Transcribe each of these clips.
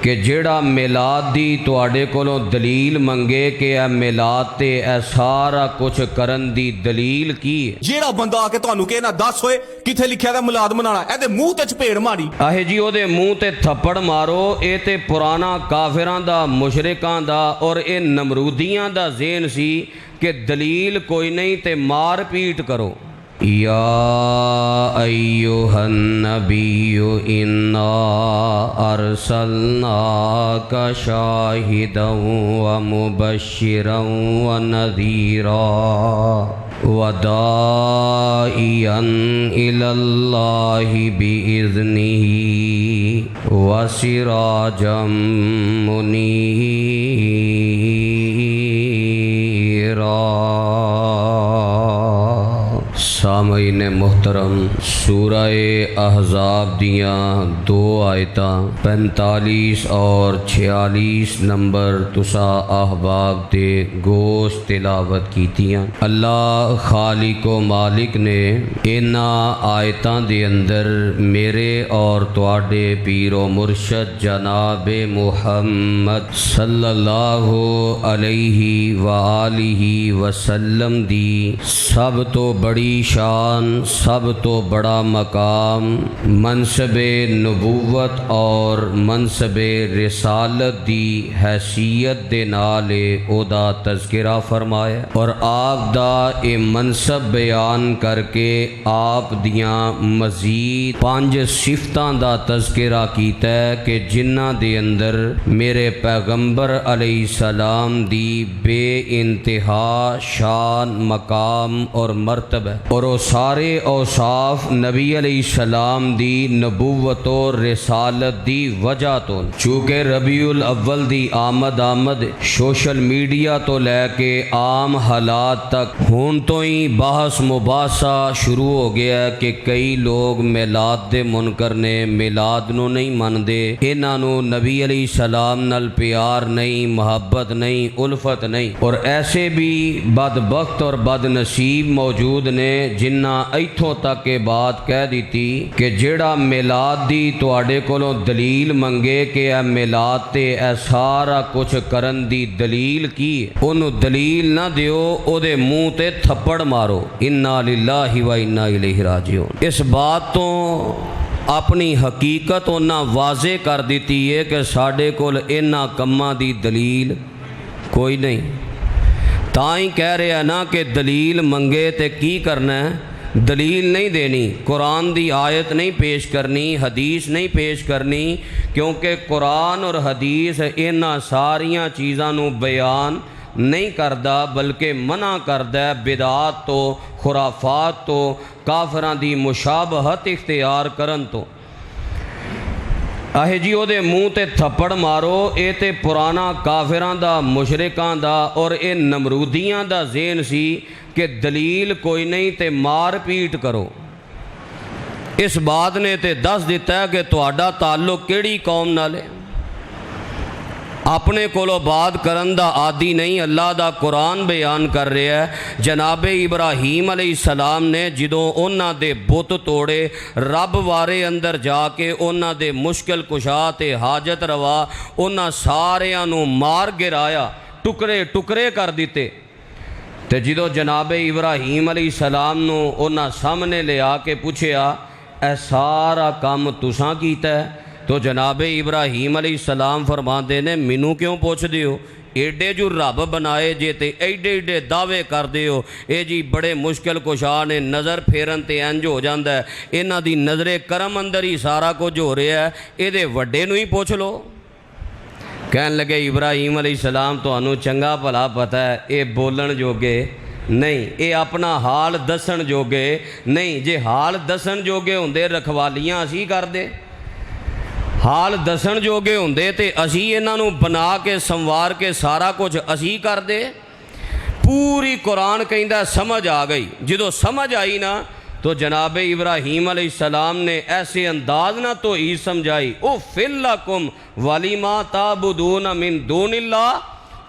کہ جیڑا میلاد دی تواڈے کولوں دلیل منگے کہ اے میلاد تے اے سارا کچھ کرن دی دلیل کی ہے؟ جیڑا بندہ آ کے تانوں کہے نا دس ہوئے کتھے لکھیا ہے میلاد منانا، اے دے منہ تے چپیڑ ماری آہے جی او دے منہ تے تھپڑ مارو، اے تے پرانا کافراں دا مشرکاں دا اور اے نمرودیاں دا ذہن سی کہ دلیل کوئی نہیں تے مار پیٹ کرو۔ یا ایہا النبی انا ارسلناک شاہدا ومبشرا ونذیرا وداعیا الی اللہ بإذنہ وسراجا منیرا۔ سامعین محترم، سورہ احزاب دیاں دو آیتاں 45 اور 46 نمبر تسا احباب دے گوشت تلاوت کیتیاں۔ اللہ خالق و مالک نے انہاں آیتاں دے اندر میرے اور تواڈے پیر و مرشد جناب محمد صلی اللہ علیہ وآلہ وسلم دی سب تو بڑی شان، سب تو بڑا مقام، منصب نبوت اور منصب رسالت دی حیثیت دے نالے او دا تذکرہ فرمایا اور آپ دا اے منصب بیان کر کے آپ دیاں مزید 5 صفتاں دا تذکرہ کیتا ہے کہ جنہاں دے اندر میرے پیغمبر علیہ السلام دی بے انتہا شان، مقام اور مرتبہ اور وہ سارے اوصاف نبی علیہ السلام دی نبوت و رسالت دی وجہ تو چونکہ ربیع الاول دی آمد سوشل میڈیا تو لے کے عام حالات تک ہون تو ہی بحث مباحثہ شروع ہو گیا ہے کہ کئی لوگ میلاد دے منکر نے، میلاد نو نہیں مندے، انہاں نو نبی علیہ السلام نال پیار نہیں، محبت نہیں، الفت نہیں، اور ایسے بھی بدبخت اور بد نصیب موجود نے جنہ ایتھوں تک یہ بات کہہ دیتی کہ جیڑا میلاد دی تواڈے کولوں دلیل منگے کہ اے میلاد تے اے سارا کچھ کرن دی دلیل کی ہے، انہوں دلیل نہ دیو، او دے منہ تے تھپڑ مارو۔ انا للہ و انا الیہ راجعون۔ اس بات تو اپنی حقیقت انہاں واضح کر دیتی ہے کہ ساڈے کول انہاں کماں دی دلیل کوئی نہیں، تائیں کہہ رہے ہیں نا کہ دلیل منگے تے کی کرنا ہے، دلیل نہیں دینی، قرآن دی آیت نہیں پیش کرنی، حدیث نہیں پیش کرنی، کیونکہ قرآن اور حدیث انہاں ساریاں چیزاں نو بیان نہیں کردہ بلکہ منع کردہ بدعات تو، خرافات تو، کافراں دی مشابہت اختیار کرن تو۔ آہے جی او دے منہ تے تھپڑ مارو، اے تے پرانا کافراں دا، مشرکاں دا اور اے نمرودیاں دا ذہن سی کہ دلیل کوئی نہیں تے مار پیٹ کرو۔ اس بات نے تے دس دیتا ہے کہ تہاڈا تعلق کیڑی قوم نال ہے۔ اپنے کولو بات کرن دا عادی نہیں، اللہ دا قرآن بیان کر رہا ہے جناب ابراہیم علیہ السلام نے جدوں انہاں دے بت توڑے، رب وارے اندر جا کے انہاں دے مشکل کشا تے حاجت روا انہاں ساریاں نو مار گرایا، ٹکڑے ٹکڑے کر دیتے، تے جدوں جناب ابراہیم علیہ السلام نو انہاں سامنے لے آ کے پوچھیا اے سارا کام تساں کیتا ہے؟ تو جناب ابراہیم علیہ السلام فرماندے نے مینوں کیوں پوچھ دیو، ایڈے جو رب بنائے جے تے ایڈے ایڈے دعوے کر دیو، اے جی بڑے مشکل کشا نے، نظر پھیرن تے انج ہو جاندا ہے، انہاں دی نظر کرم اندر ہی سارا کچھ ہو رہا ہے، اے دے وڈے نو ہی پوچھ لو۔ کہن لگے ابراہیم علیہ السلام تانوں چنگا بھلا پتہ ہے اے بولن جوگے نہیں، اے اپنا حال دسن جوگے نہیں، جے حال دسن جوگے ہوندے رکھوالیاں اسی کر دے، حال دسن جوگے ہوندے تے اسی انہاں نو بنا کے سنوار کے سارا کچھ اسی کر دے۔ پوری قرآن کہندا سمجھ آ گئی، جدو سمجھ آئی نا تو جناب ابراہیم علیہ السلام نے ایسے انداز نہ تو ہی سمجھائی، اُفِّل لَکُمْ وَلِمَا تَعْبُدُونَ مِن دُونِ اللَّهِ،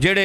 ਜਿਹੜੇ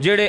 ਜਿਹੜੇ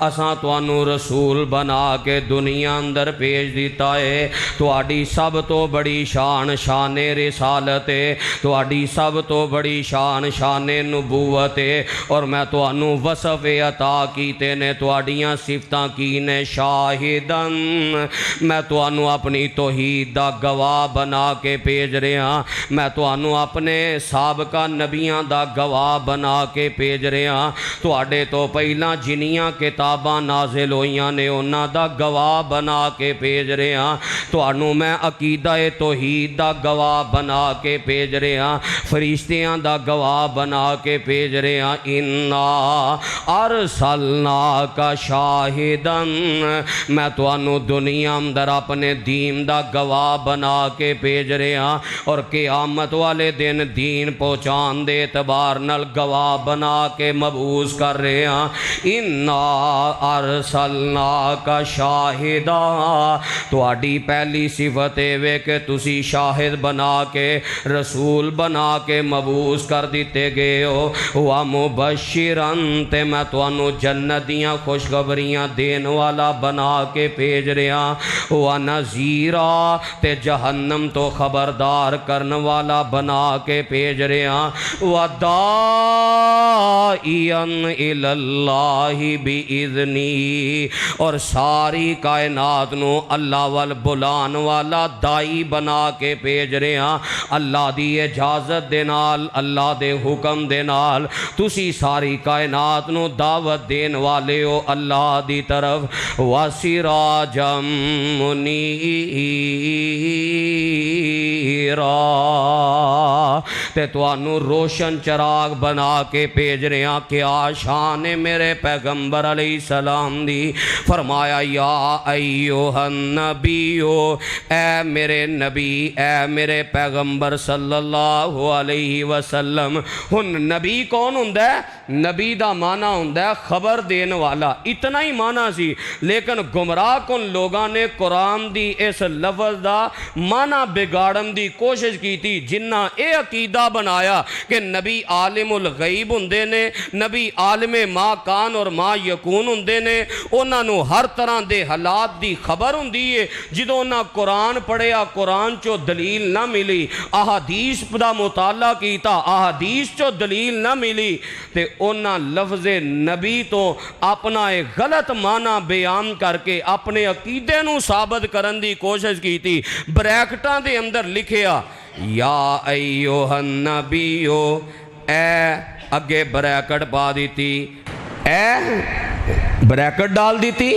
اساں تانوں رسول بنا کے دنیا اندر بھیج دیتا ہے تہاڈی سب تو بڑی شان شان رسالت ہے تہاڈی سب تو بڑی شان شان نبوت ہے اور میں تانوں وصف عطا کیتے نے تہاڈیاں صفتاں کی نے شاہدن میں تانوں اپنی توحید دا گواہ بنا کے بھیج رہا میں تانوں اپنے سابقہ نبیاں دا گواہ بنا کے بھیج رہا تہاڈے تو پہلاں جنیاں کتاباں نازل ہوئیاں نے انہاں دا گواہ بنا کے بھیج رہا تانوں میں عقیدہ توحید دا گواہ بنا کے بھیج رہا فرشتیاں دا گواہ بنا کے بھیج رہا انا ارسلناک شاہدن میں تانوں دنیا اندر اپنے دین دا گواہ بنا کے بھیج رہا اور قیامت والے دن دین پہنچان دے اعتبار نال گواہ بنا کے مبعوث کر رہا انا ارسلناک شاہدا تہاڈی پہلی صفت ہے کہ تسی شاہد بنا کے رسول بنا کے مبعوث کر دیتے گئے ہو ومبشرن تے میں تانوں جنت دیاں خوشخبریاں دین والا بنا کے بھیج رہا ونذیرا تے جہنم تو خبردار کرن والا بنا کے بھیج رہا وداعیا الی اللہ باذنی اور ساری کائنات نو اللہ وال بلان والا دائی بنا کے بھیج رہا اللہ دی اجازت دے نال اللہ دے حکم دے نال تسی ساری کائنات نو دعوت دین والے ہو اللہ دی طرف وسراجا منیرا تے تانوں روشن چراغ بنا کے بھیج رہا کیا شان میرے پیغمبر علیہ السلام دی فرمایا یا ایوہ النبیو اے میرے نبی اے میرے پیغمبر صلی اللہ علیہ وسلم ہن نبی کون ہوندہ ہے نبی دا معنی ہوندہ ہے خبر دین والا اتنا ہی معنی سی لیکن گمراہ کن لوگاں نے قرآن دی اس لفظ دا معنی بگاڑن دی کوشش کی تھی جنہ اے عقیدہ بنایا کہ نبی عالم الغیب ہوندے نے نبی عالم ما کان اور ما یکون ہوندے نے انہاں نو ہر طرح دے حالات دی خبر ہوندی ہے جدوں انہاں قرآن پڑھیا قرآن چو دلیل نہ ملی احادیث دا مطالعہ کیتا احادیث چو دلیل نہ ملی تے انہاں لفظ نبی تو اپنا ایک غلط معنی بیان کر کے اپنے عقیدے نو ثابت کرن دی کوشش کی تھی بریکٹاں دے اندر لکھیا یا ایوہ النبیو اے اگے بریکٹ پا دیتی اے بریکٹ ڈال دیتی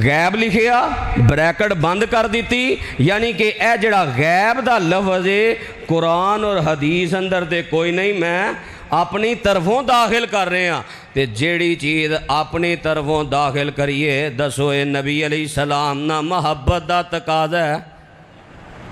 غیب لکھیا بریکٹ بند کر دیتی یعنی کہ اے جڑا غیب دا لفظ ہے قرآن اور حدیث اندر دے کوئی نہیں میں اپنی طرفوں داخل کر رہے ہیں تے جیڑی چیز اپنی طرفوں داخل کریے دسو اے نبی علیہ السلام نہ محبت دا تقاضا ہے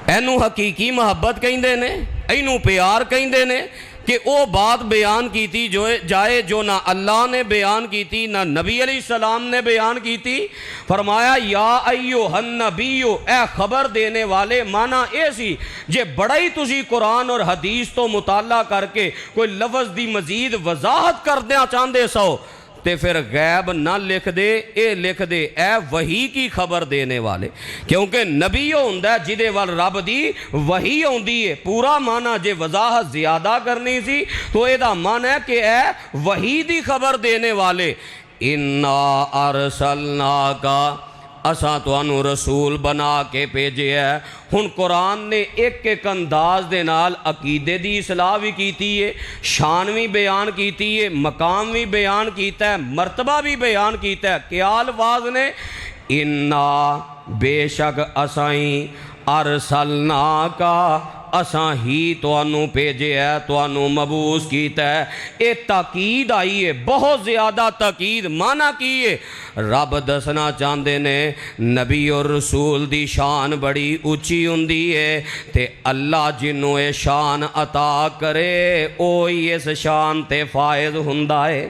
اینو حقیقی محبت کہیں دے نے اینو پیار کہیں دے نے کہ او بات بیان کی تھی جو جائے جو نہ اللہ نے بیان کی تھی نہ نبی علیہ السلام نے بیان کی تھی فرمایا یا ایوہ النبیو اے خبر دینے والے مانا ایسی جے بڑا ہی تسی قرآن اور حدیث تو مطالعہ کر کے کوئی لفظ دی مزید وضاحت کر دیا چاندے سو تے پھر غیب نہ لکھ دے اے لکھ دے اے وحی کی خبر دینے والے کیونکہ نبی ہوندہ ہے جدے وال رب دی وحی ہوندی ہے پورا معنی جے وضاحت زیادہ کرنی سی تو اے دا معنی ہے کہ اے وحی دی خبر دینے والے انا ارسلناکا اساں تانوں رسول بنا کے بھیجے ہے ہن قرآن نے ایک ایک انداز دے نال عقیدے دی اصلاح بھی کیتی ہے شان بھی بیان کیتی ہے مقام بھی بیان کیتا ہے مرتبہ بھی بیان کیتا ہے کیا الفاظ نے انا بے شک اسائیں ارسلناکا اساں ہی توانوں بھیجے ہے توانوں مبعوث کیتا ہے اے تاکید آئی ہے بہت زیادہ تاکید معنی کی ہے رب دسنا چاندے نے نبی اور رسول دی شان بڑی اونچی ہوندی ہے تے اللہ جنوں اے شان عطا کرے اوہی اس شان تے فائز ہوندا ہے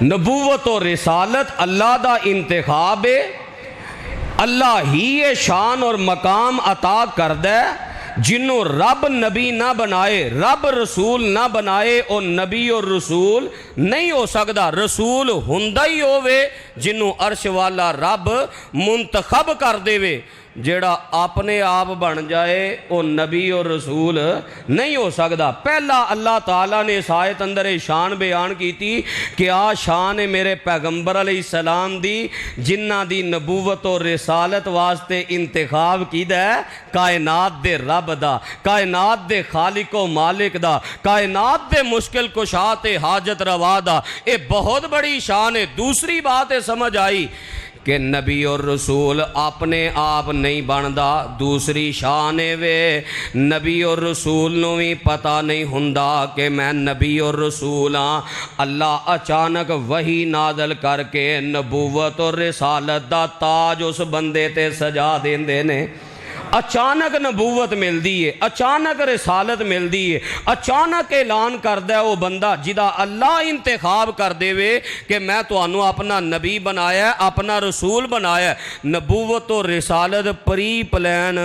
نبوت و رسالت اللہ دا انتخاب ہے اللہ ہی یہ شان اور مقام عطا کردہ ہے جنوں رب نبی نہ بنائے، رب رسول نہ بنائے، او نبی اور رسول نہیں ہو سکتا۔ رسول ہوندا ہی ہووے جنوں عرش والا رب منتخب کر دے وے، جیڑا اپنے آپ بن جائے او نبی اور رسول نہیں ہو سکتا۔ پہلا اللہ تعالیٰ نے اس آیت اندر شان بیان کی تھی کہ آ شان ہے میرے پیغمبر علیہ السلام دی، جنہ دی نبوت اور رسالت واسطے انتخاب کیدا ہے کائنات دے رب دا، کائنات دے خالق و مالک دا، کائنات دے مشکل کشا تے حاجت روا دا۔ اے بہت بڑی شان ہے۔ دوسری بات ہے سمجھ آئی کہ نبی اور رسول اپنے آپ نہیں بندا۔ دوسری شان وے نبی اور رسول نو بھی پتہ نہیں ہوندا کہ میں نبی اور رسول ہاں۔ اللہ اچانک وحی نازل کر کے نبوت اور رسالت دا تاج اس بندے تے سجا دیندے نے۔ اچانک نبوت مل دی ہے، اچانک رسالت مل دی ہے، اچانک اعلان کردہ ہے وہ بندہ جدا اللہ انتخاب کر دے وے کہ میں تو انو اپنا نبی بنایا ہے، اپنا رسول بنایا ہے۔ نبوت و رسالت پری پلین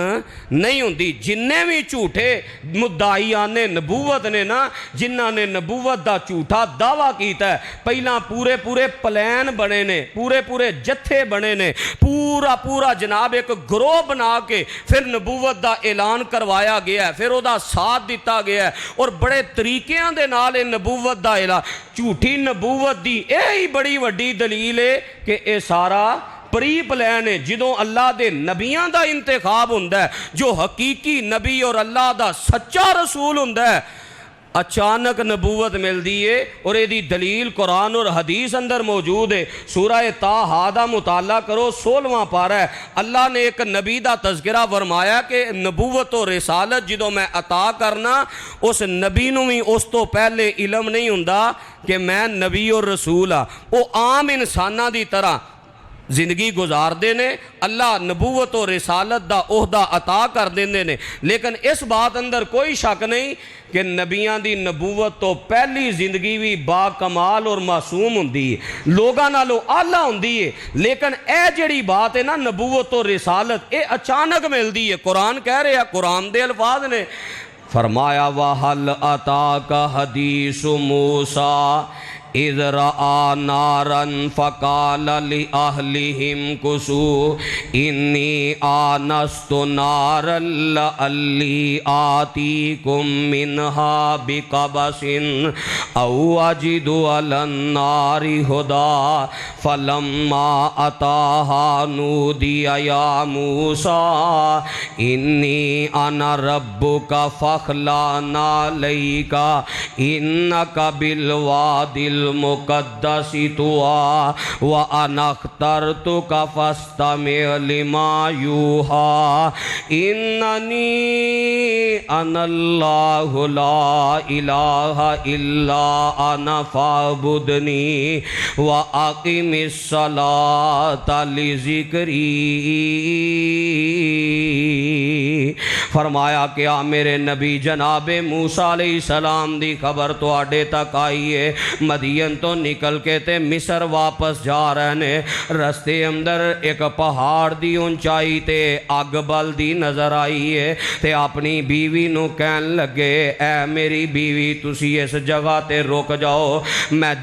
نہیں ہوندی۔ جننے بھی جھوٹے مدعیان نبوت نے نا، جنہ نے نبوت دا جھوٹا دعویٰ کیتا ہے، پہلا پورے پلین بنے نے، پورے جتھے بنے نے، پورا جناب ایک گروہ بنا کے پھر نبوت دا اعلان کروایا گیا ہے، پھر او دا ساتھ دیتا گیا ہے، اور بڑے طریقیاں دے نال نبوت دا اعلان۔ جھوٹی نبوت دی یہی بڑی وڈی دلیل ہے کہ اے سارا پری پلین ہے۔ جدوں اللہ دے نبیاں دا انتخاب ہوندا ہے، جو حقیقی نبی اور اللہ دا سچا رسول ہوندا ہے، اچانک نبوت مل دیئے، اور یہ دی دلیل قرآن اور حدیث اندر موجود ہے۔ سورہ طٰہٰ دا مطالعہ کرو، 16واں پارہ ہے۔ اللہ نے ایک نبی دا تذکرہ فرمایا کہ نبوت و رسالت جدوں میں عطا کرنا، اس نبی نو بھی اس تو پہلے علم نہیں ہوندا کہ میں نبی اور رسول ہاں۔ وہ عام انساناں دی طرح زندگی گزار دے نے، اللہ نبوت و رسالت دا عہدہ عطا کر دیندے نے، لیکن اس بات اندر کوئی شک نہیں کہ نبیاں دی نبوت تو پہلی زندگی بھی با کمال اور معصوم ہوندی ہے، لوگاں نالوں اعلیٰ ہوندی ہے۔ لیکن اے جڑی بات ہے نا نبوت و رسالت، اے اچانک ملدی ہے۔ قرآن کہہ رہے ہیں، قرآن دے الفاظ نے فرمایا وَهَلْ أَتَاكَ حَدِيثُ مُوسَىٰ اِذْ رَأَىٰ نَارًا فَقَالَ لِأَهْلِهِمْ كُثُوا إِنِّي آنَسْتُ نَارًا لَعَلِّي آتِيكُم مِّنْهَا بِقَبَسٍ أَوْ أَجِدُ عَلَى النَّارِ هُدًى فَلَمَّا أَتَاهَا نُودِيَ يَا مُوسَىٰ إِنِّي أَنَا رَبُّكَ فَاخْلَعْ نَعْلَيْكَ إِنَّكَ بِالْوَادِ المقدس طوى وأنا اخترتك فاستمع لما يوحى إنني أنا الله لا إله إلا أنا فاعبدني وأقم الصلاة لذكري۔ فرمایا کہ آ میرے نبی جناب موسیٰ علیہ السلام دی خبر تو آڈے تک آئی ہے، مدین تو نکل کے تے مصر واپس جا رہے نے، رستے اندر ایک پہاڑ دی اونچائی تے اگ بل دی نظر آئی ہے، تے اپنی بیوی نو کہن لگے اے میری بیوی تسی اس جگہ تے رک جاؤ، میں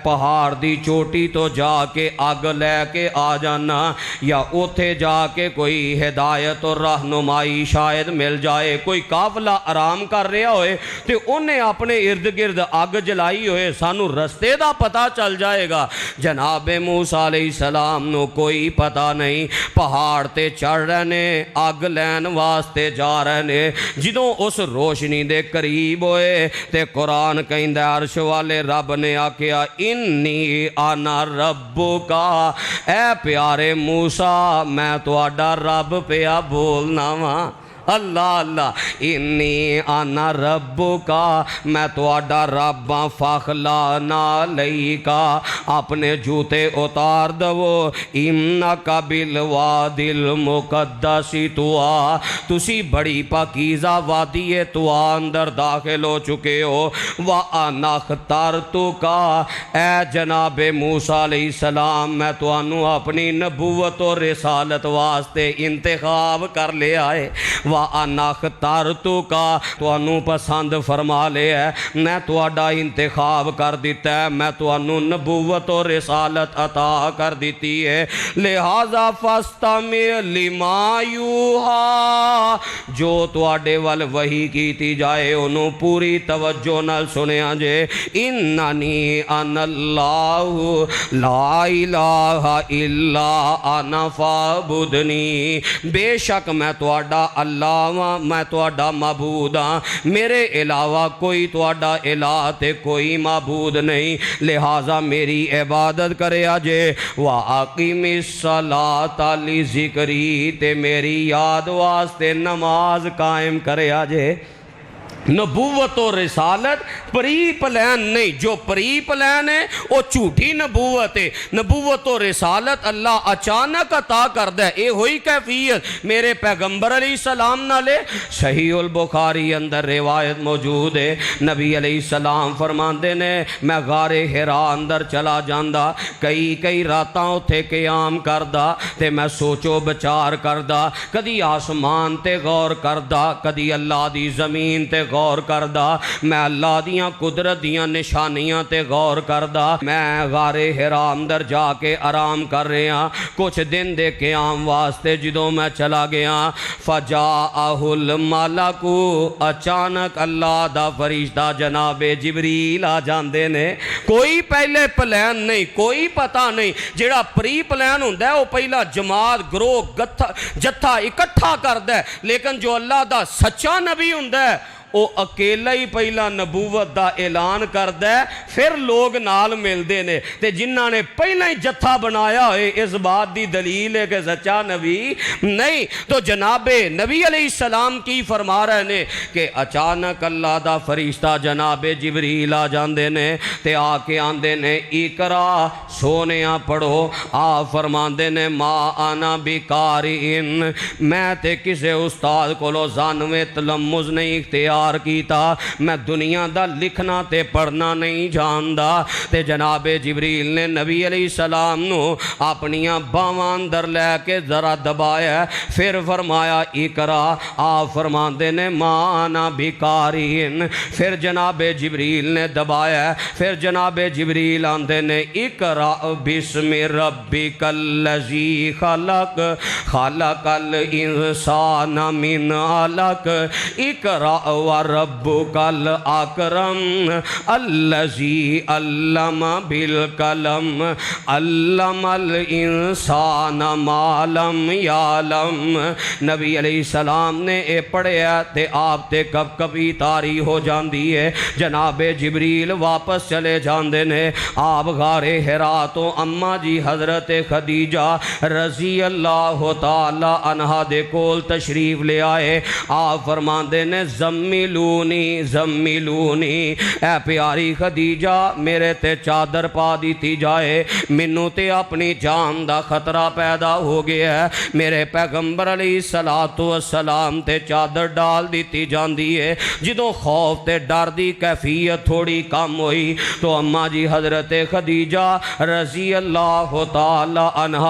پہاڑ دی چوٹی تو جا کے اگ لے کے آ جانا، یا اوتھے جا کے کوئی ہدایت اور رہنمائی شاید مل جائے۔ کوئی قافلہ آرام کر رہا ہوئے تے انہیں اپنے ارد گرد اگ جلائی ہوئے، سانو رستے دا پتہ چل جائے گا۔ جناب موسیٰ علیہ السلام نو کوئی پتہ نہیں، پہاڑ تے چڑھ رہے نے، اگ لین واسطے جا رہے نے۔ جدوں اس روشنی دے قریب ہوئے تے قرآن کہندہ عرش والے رب نے آکھیا انی انا ربکا، اے پیارے موسیٰ میں تو آڈا رب پیا بولنا وا۔ اللہ اللہ، انی انا ربکا، میں تو آڈا رباں، فاخلا نعلیکا، اپنے جوتے اتار دو، انکا بالوادی المقدس طویٰ، تسی بڑی پاکیزہ وادی طویٰ اندر داخل ہو چکے ہو، وَأَنَا اخْتَرْتُکَ، اے جناب موسیٰ علیہ السلام میں تو انو اپنی نبوت و رسالت واسطے انتخاب کر لے آئے، وَأَنَا اخْتَرْتُكَ تُوانوں پسند فرما لے ہے میں تواڈا انتخاب کر دیتا ہے میں تانوں نبوت و رسالت عطا کر دیتی ہے لہذا فاستمع لما یوحا جو تواڈے ول وحی کیتی جائے انہوں پوری توجہ نال سنیا جے اننی انا اللہ لا الہ الا انا فاعبدنی بے شک میں تواڈا اللہ ہاں میں تواڈا معبود ہاں میرے علاوہ کوئی تواڈا الہ تے کوئی معبود نہیں لہذا میری عبادت کریا جے وَأَقِمِ الصَّلَاةَ لِذِكْرِي تے میری یاد واسطے نماز قائم کریا جے نبوت و رسالت پری پلین نہیں جو پری پلین ہے وہ جھوٹی نبوت ہے نبوت و رسالت اللہ اچانک عطا کر دے اے ہوئی کیفیت میرے پیغمبر علیہ السلام نہ لے صحیح البخاری اندر روایت موجود ہے نبی علیہ السلام فرماندے نے میں غار حرا اندر چلا جاندہ کئی راتاں اتھے قیام کردہ تے میں سوچو بچار کردہ کدی آسمان تے غور کردہ کدی اللہ دی زمین تے غور کردہ میں اللہ دیاں قدرت دیاں نشانیاں تے غور کردہ میں غار حرا اندر جا کے آرام کر رہے ہیں کچھ دن دے قیام واسطے جدوں میں چلا گیا فجاءہ الملک اچانک اللہ دا فرشتہ جناب جبریل آ جاندے نے کوئی پہلے پلان نہیں کوئی پتہ نہیں جڑا پری پلان ہوندہ ہے وہ پہلا جماعت گروہ جتھا اکٹھا کردہ ہے لیکن جو اللہ دا سچا نبی ہوندہ ہے وہ اکیلا ہی پہلا نبوت دا اعلان کردہ ہے پھر لوگ نال ملدے نے تے جنہاں نے پہلا ہی جتھا بنایا ہوئے اس بات دی دلیل ہے کہ سچا نبی نہیں تو جناب نبی علیہ السلام کی فرما رہے نے کہ اچانک اللہ دا فرشتہ جناب جبریل آ جاندے نے تے آ کے آندے نے اقرا سونیاں پڑھو آ فرماندے نے ما آنا بکارئن میں تے کسے استاد کو لو زانوے تلمز نہیں اختیار کیتا میں دنیا دا لکھنا تے پڑھنا نہیں جاندہ تے جناب جبریل نے نبی علیہ السلام نو اپنیاں باواں اندر لے کے ذرا دبایا پھر فرمایا اقرا آ فرماندے نے مانا بکارین پھر جناب جبریل نے دبایا پھر جناب جبریل آندے نے اقرا بسم ربک الذی خلق خلق الانسان من علق اقرا وربک الاکرم الذی علم بالقلم علم الانسان ما لم یعلم نبی علیہ السلام نے اے پڑھیا تے آپ تے کب کبھی تاری ہو جاندی ہے جناب جبریل واپس چلے جاندے نے آپ غار حرا تو اماں جی حضرت خدیجہ رضی اللہ تعالی عنہ دے کول تشریف لے آئے آپ فرماندے نے زملونی زملونی اے پیاری خدیجہ میرے تے چادر پا دیتی جائے منو تے اپنی جان دا خطرہ پیدا ہو گیا ہے میرے پیغمبر علیہ السلام تے چادر ڈال دیتی جاندی ہے جدوں خوف تے ڈر دی کیفیت تھوڑی کم ہوئی تو اماں جی حضرت خدیجہ رضی اللہ تعالی عنہ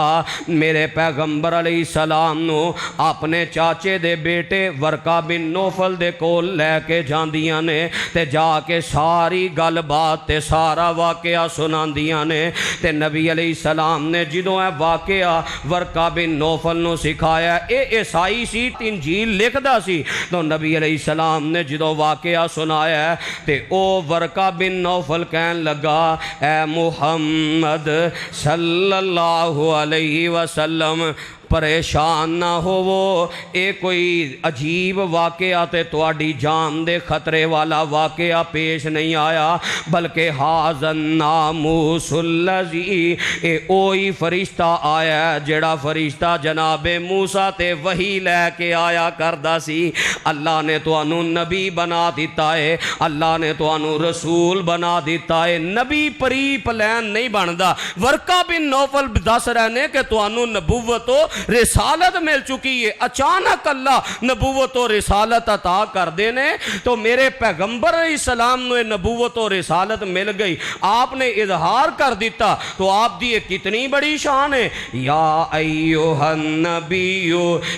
میرے پیغمبر علیہ السلام نو اپنے چاچے دے بیٹے ورقہ بن نوفل دے کول لے کے جاندیاں نے تے جا کے ساری گل بات تے سارا واقعہ سناندیاں نے تے نبی علیہ السلام نے جدوں اے واقعہ ورقہ بن نوفل نو سکھایا اے عیسائی سی انجیل لکھ دا سی تو نبی علیہ السلام نے جدوں واقعہ سنایا تے او ورقہ بن نوفل کہن لگا اے محمد صلی اللہ علیہ وسلم پریشان نہ ہو وہ اے کوئی عجیب واقعہ تے تواڈی جان دے خطرے والا واقعہ پیش نہیں آیا بلکہ حاضن ناموس الذی اے اوہی فرشتہ آیا جڑا فرشتہ جناب موسیٰ تے وحی لے کے آیا کردہ سی اللہ نے توانوں نبی بنا دیتا ہے اللہ نے توانوں رسول بنا دیتا ہے نبی پری پلین نہیں بندا ورقہ بن نوفل دس رہنے کہ توانوں نبوت رسالت مل چکی ہے، اچانک اللہ نبوت و رسالت عطا کر دینے تو میرے پیغمبر علیہ السلام نے نبوت و رسالت مل گئی، آپ نے اظہار کر دیتا تو آپ دی کتنی بڑی شان ہے۔ یا ایوہ النبی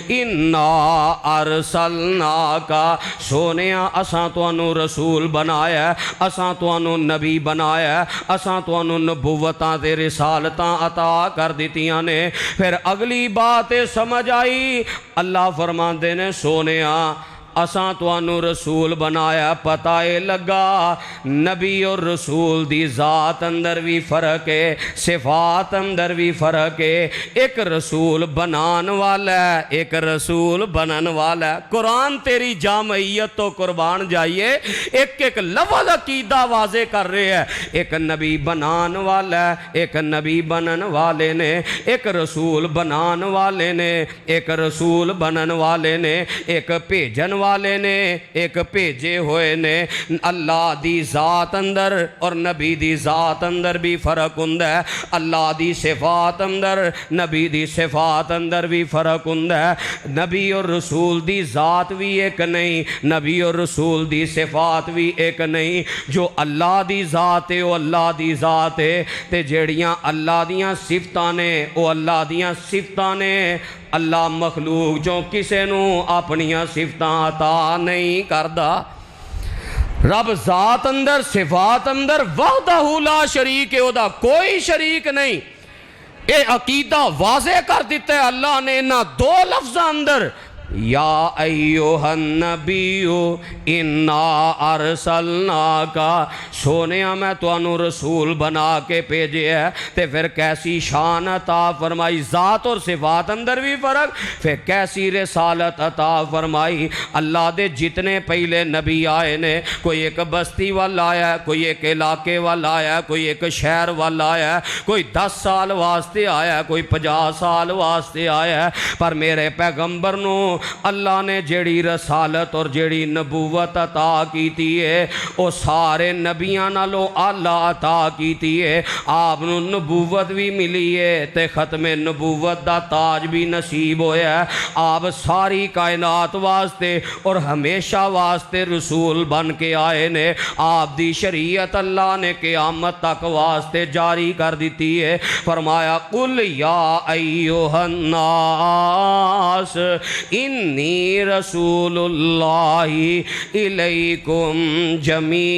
انا ارسلناک، سونیا اساں تو انو رسول بنایا ہے، اساں تو انو نبی بنایا ہے، اساں تو انو نبوتاں تے رسالتاں عطا کر دیتیاں نے۔ پھر اگلی بات سمجھ آئی، اللہ فرماندے نے سونیا اساں تو انو رسول بنایا، پتہ لگا نبی اور رسول دی ذات اندر بھی فرق ہے، صفات اندر بھی فرق ہے، ایک رسول بنان والا ہے، ایک رسول بنن والا ہے۔ قرآن تیری جامعیت تو قربان جائیے، ایک ایک لفظ عقیدہ واضح کر رہے ہیں، ایک نبی بنان والا ہے، ایک نبی بنن والے نے، ایک رسول بنان والے نے، ایک رسول بنن والے نے، ایک بھیجن والے نے، ایک بھیجے ہوئے نے۔ اللہ دی ذات اندر اور نبی دی ذات اندر بھی فرق ہوندا ہے، اللہ دی صفات اندر نبی دی صفات اندر بھی فرق ہوندا ہے۔ نبی اور رسول دی ذات بھی ایک نہیں، نبی اور رسول دی صفات بھی ایک نہیں۔ جو اللہ دی ذات ہے وہ اللہ دی ذات ہے، تے جیڑیاں اللہ دیاں صفتاں نے وہ اللہ دیاں صفتاں نے۔ اللہ مخلوق جو کسے نو اپنیاں صفتاں عطا نہیں کردا۔ رب ذات اندر صفات اندر وحدہ لا شریک ہے، دا کوئی شریک نہیں۔ اے عقیدہ واضح کر دیتا ہے اللہ نے انہاں دو لفظ اندر، یا ایوہ النبی انا ارسلناک، سونیا میں تو انو رسول بنا کے بھیجے ہے، تے پھر کیسی شان عطا فرمائی، ذات اور صفات اندر بھی فرق، پھر کیسی رسالت عطا فرمائی۔ اللہ دے جتنے پہلے نبی آئے نے، کوئی ایک بستی والا آیا ہے، کوئی ایک علاقے والا آیا ہے، کوئی ایک شہر والا آیا ہے، کوئی 10 سال واسطے آیا ہے، کوئی 50 سال واسطے آیا ہے، پر میرے پیغمبر نو اللہ نے جیڑی رسالت اور جیڑی نبوت عطا کیتی ہے وہ سارے نبیاں نالوں اعلیٰ عطا کیتی ہے۔ آپ نو نبوت بھی ملی ہے تے ختم نبوت دا تاج بھی نصیب ہویا ہے۔ آپ ساری کائنات واسطے اور ہمیشہ واسطے رسول بن کے آئے نے۔ آپ دی شریعت اللہ نے قیامت تک واسطے جاری کر دیتی ہے۔ فرمایا قل یا ایھا الناس انی رسول اللہ الیکم جمیعا۔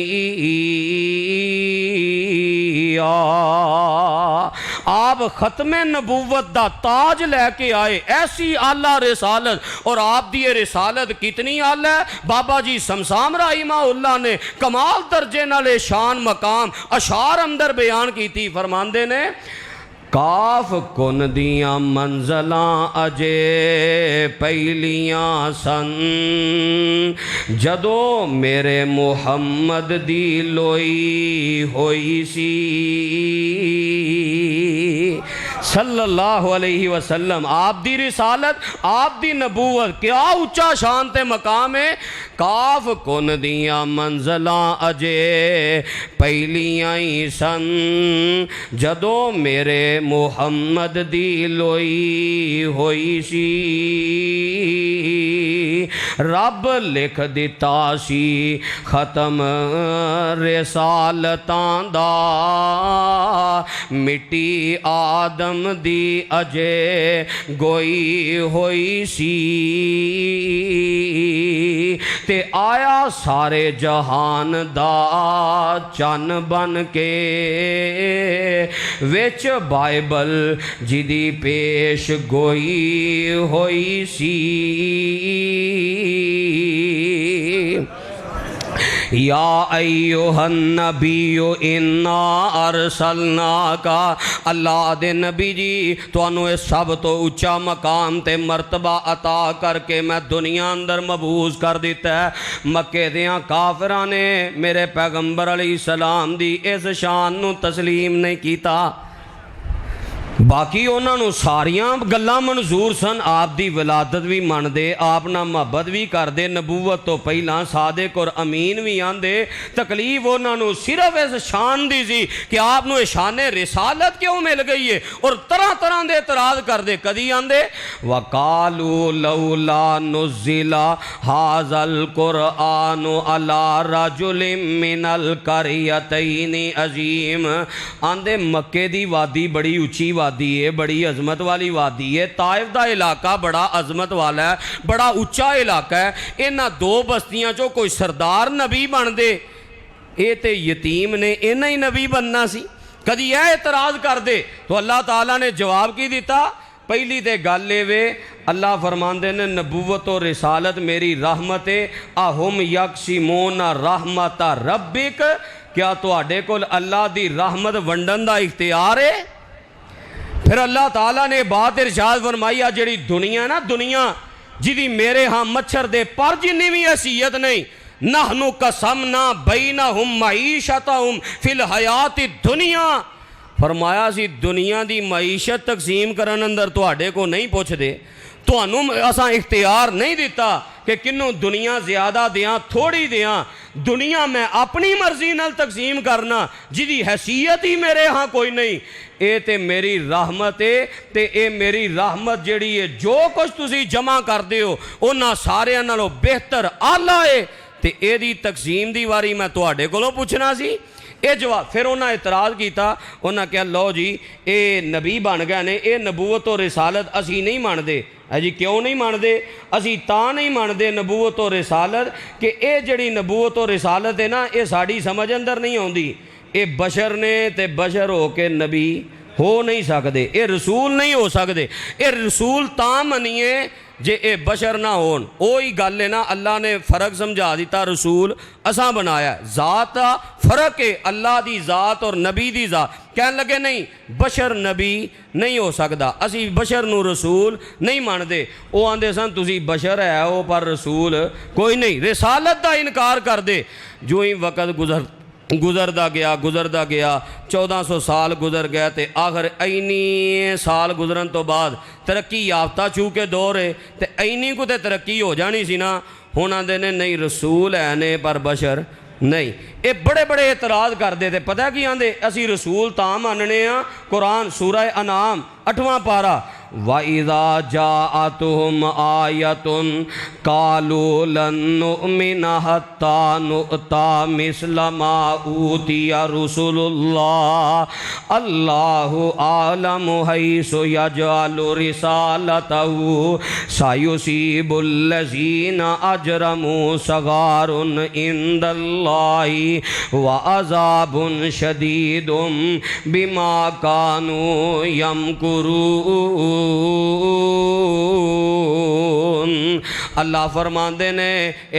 آپ ختم نبوت دا تاج لے کے آئے، ایسی اعلیٰ رسالت، اور آپ دی رسالت کتنی اعلیٰ ہے۔ بابا جی سمسام رحمہ اللہ نے کمال درجے نالے شان مقام اشعار اندر بیان کی تھی، فرماندے نے کاف کن دیاں منزلاں اجے پہلیاں سن، جدو میرے محمد دی لوئی ہوئی سی صلی اللہ علیہ وسلم۔ آپ دی رسالت، آپ دی نبوت کیا اونچا شان تے مقام ہے۔ کاف کن دیاں منزلاں اجے پہلیاں ہی سن، جدو میرے محمد دی لوئی ہوئی سی، رب لکھ دیتا سی ختم رسالتاں دا، مٹی آدم دی اجے گوئی ہوئی سی، تے آیا سارے جہان دا چن بن کے، وچ بائبل جدی پیش گوئی ہوئی سی۔ یا ایھا النبی انا ارسلناک، اللہ دے نبی جی تانوں اس سب تو اونچا مقام تے مرتبہ عطا کر کے میں دنیا اندر مبعوث کر دیتا ہے۔ مکے دیاں کافراں نے میرے پیغمبر علیہ السلام دی اس شان نو تسلیم نہیں کیتا۔ باقی انہوں نے ساریاں گلاں منظور سن، آپ دی ولادت بھی من دے، آپ نہ محبت بھی کر دے، نبوت تو پہلا صادق اور امین بھی آندے، تکلیف انہوں نے صرف اس شان دی سی کہ آپ نے شان رسالت کیوں مل گئی ہے، اور طرح طرح دے اعتراض کر دے، کدی آندے وَقَالُوا لَوْلَا نُزِّلَ هَذَا الْقُرْآنُ عَلَى رَجُلٍ مِّنَ الْقَرْيَتَيْنِ عَظِيمٍ، آندے مکے دی وادی بڑی اچھی وادی ہے، بڑی عظمت والی وادی ہے، طائف دا علاقہ بڑا عظمت والا ہے، بڑا اچھا علاقہ ہے، انہاں دو بستیاں چو کوئی سردار نبی بن دے، اے تے یتیم نے انہاں ہی نبی بننا سی، کدی یہ اعتراض کر دے تو اللہ تعالیٰ نے جواب کی دیتا، پہلی تے گل لے وے اللہ فرماندے نے نبوت و رسالت میری رحمت ہے، اہم یقسمون رحمت ربک، کیا تواڈے کول اللہ دی رحمت ونڈن دا اختیار ہے؟ پھر اللہ تعالیٰ نے بات ارشاد فرمائی جڑی دنیا نا، دنیا جدی میرے ہاں مچھر دے پر جنی بھی حیثیت نہیں، نحنو قسمنا بینہم معیشتہم فی الحیات الدنیا، فرمایا سی دنیا دی معیشت تقسیم کرن اندر تواڈے کو نہیں پوچھ دے، تانوں اساں اختیار نہیں دیتا کہ کنوں دنیا زیادہ دیاں تھوڑی دیاں، دنیا میں اپنی مرضی نال تقسیم کرنا جدی حیثیت ہی میرے ہاں کوئی نہیں، اے تے میری رحمت ہے، تے اے میری رحمت جڑی ہے جو کچھ تسی جمع کر دے ہو انہاں سارے نالوں بہتر اعلیٰ ہے، تے اے دی تقسیم دی واری میں تواڈے کولوں پوچھنا سی، اے جواب پھر انہاں اعتراض کیتا، انہاں کہا لو جی اے نبی بن گئے نے، اے نبوت و رسالت اسی نہیں مان دے، جی کیوں نہیں مان دے؟ اسی تاں نہیں مان دے نبوت و رسالت کہ اے جڑی نبوت و رسالت ہے نا، اے ساڑی سمجھ اندر نہیں ہوندی، اے بشر نے تے بشر ہو کے نبی ہو نہیں سکدے، اے رسول نہیں ہو سکدے، اے رسول تاں منیے جے اے بشر نہ ہون، اوہی گل ہے نا، اللہ نے فرق سمجھا دیتا، رسول اساں بنایا، ذات فرق ہے، اللہ دی ذات اور نبی دی ذات، کہنے لگے نہیں بشر نبی نہیں ہو سکدا، اسی بشر نو رسول نہیں مان دے، او آندے سن تسی بشر ہے او پر رسول کوئی نہیں، رسالت دا انکار کر دے، جو ہی وقت گزردا گیا 1400 سال گزر گئے تے آخر اینی سال گزرن تو بعد ترقی یافتہ چونکہ دور ہے تے اینی کو تے ترقی ہو جانی سی نا، ہونا دے نے نہیں رسول ہے نے پر بشر نہیں، اے بڑے بڑے اعتراض کر دے تے پتہ کی آندے اسی رسول تاں ماننے ہاں، قرآن سورہ انعام 8واں پارہ وَإِذَا جَاءَتْهُمْ آيَةٌ قَالُوا لَن نُؤْمِنَ حَتَّى نُؤْتَى مِثْلَ مَا أُوتِيَ رُسُلُ اللَّهِ اللَّهُ أَعْلَمُ حَيْثُ يَجْعَلُ رِسَالَتَهُ سَيُصِيبُ الَّذِينَ أَجْرَمُوا صَغَارٌ عِندَ اللَّهِ وَعَذَابٌ شَدِيدٌ بِمَا كَانُوا يَمْكُرُونَ۔ اللہ فرماندے نے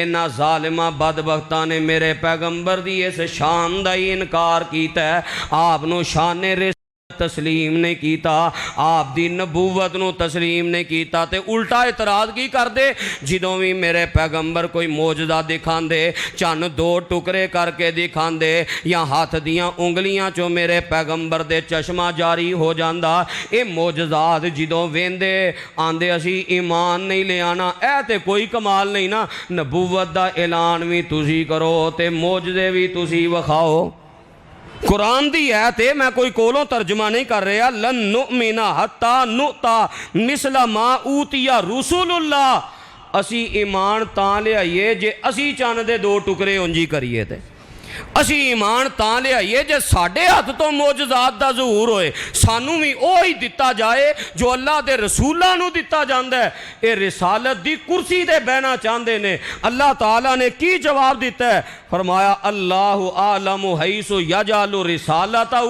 انہاں ظالمہ بدبختاں نے میرے پیغمبر دی اس شان دا ہی انکار کیتا ہے، آپ نو شان رسالت تسلیم نہیں کیتا، آپ دی نبوت نو تسلیم نہیں کیتا، تے الٹا اعتراض کی کر دے جدوں بھی میرے پیغمبر کوئی معجزہ دکھان دے، چن 2 ٹکرے کر کے دکھان دے، یا ہاتھ دیاں انگلیاں چو میرے پیغمبر دے چشمہ جاری ہو جاندہ، اے معجزات جدوں ویندے آندے اسی ایمان نہیں لے آنا، اے تے کوئی کمال نہیں نا، نبوت دا اعلان بھی تسی کرو تے معجزے بھی تسی وکھاؤ، قرآن دی آیت ہے، میں کوئی کولوں ترجمہ نہیں کر رہا، لن نؤمن حتی نؤتا مثل ما اوتی رسول اللہ، اسی ایمان تاں لے آئیے جے اسی چاند دے 2 ٹکرے انجی کریے تھے، اسی ایمان تاں لے آئیے جے ساڑھے ہاتھ تو معجزات دا ظہور ہوئے، سانوں بھی اوہی دتا جائے جو اللہ دے رسولہ نو دتا جاندہ ہے، اے رسالت دی کرسی دے بہنا چاندے نے، اللہ تعالیٰ نے کی جواب دیتا ہے، فرمایا اللہ اعلم حیث یجعل رسالتہ،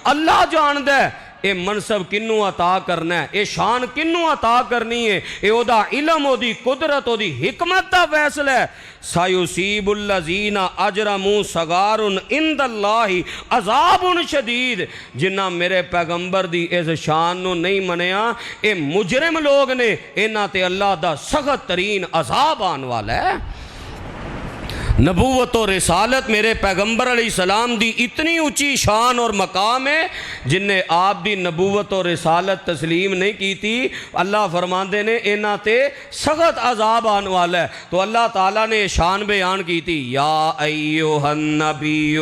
اللہ جاندہ ہے اے منصب کنوں عطا کرنا ہے، اے شان کنوں عطا کرنی ہے، اے او دا علم او دی قدرت او دی حکمت دا فیصلہ ہے، سَيُصِيبُ الَّذِينَ أَجْرَمُوا صَغَارٌ عِندَ اللَّهِ عَذَابٌ شَدِيدٌ، جنہاں میرے پیغمبر دی اس شان نو نہیں منیا، اے مجرم لوگ نے، انہاں تے اللہ دا سخت ترین عذاب آن والا ہے۔ نبوت و رسالت میرے پیغمبر علیہ السلام دی اتنی اونچی شان اور مقام ہے، جن نے آپ دی نبوت و رسالت تسلیم نہیں کی تھی، اللہ فرماندے نے انہاں تے سخت عذاب آنے والا ہے۔ تو اللہ تعالیٰ نے شان بیان کی تھی، یا ایھا النبی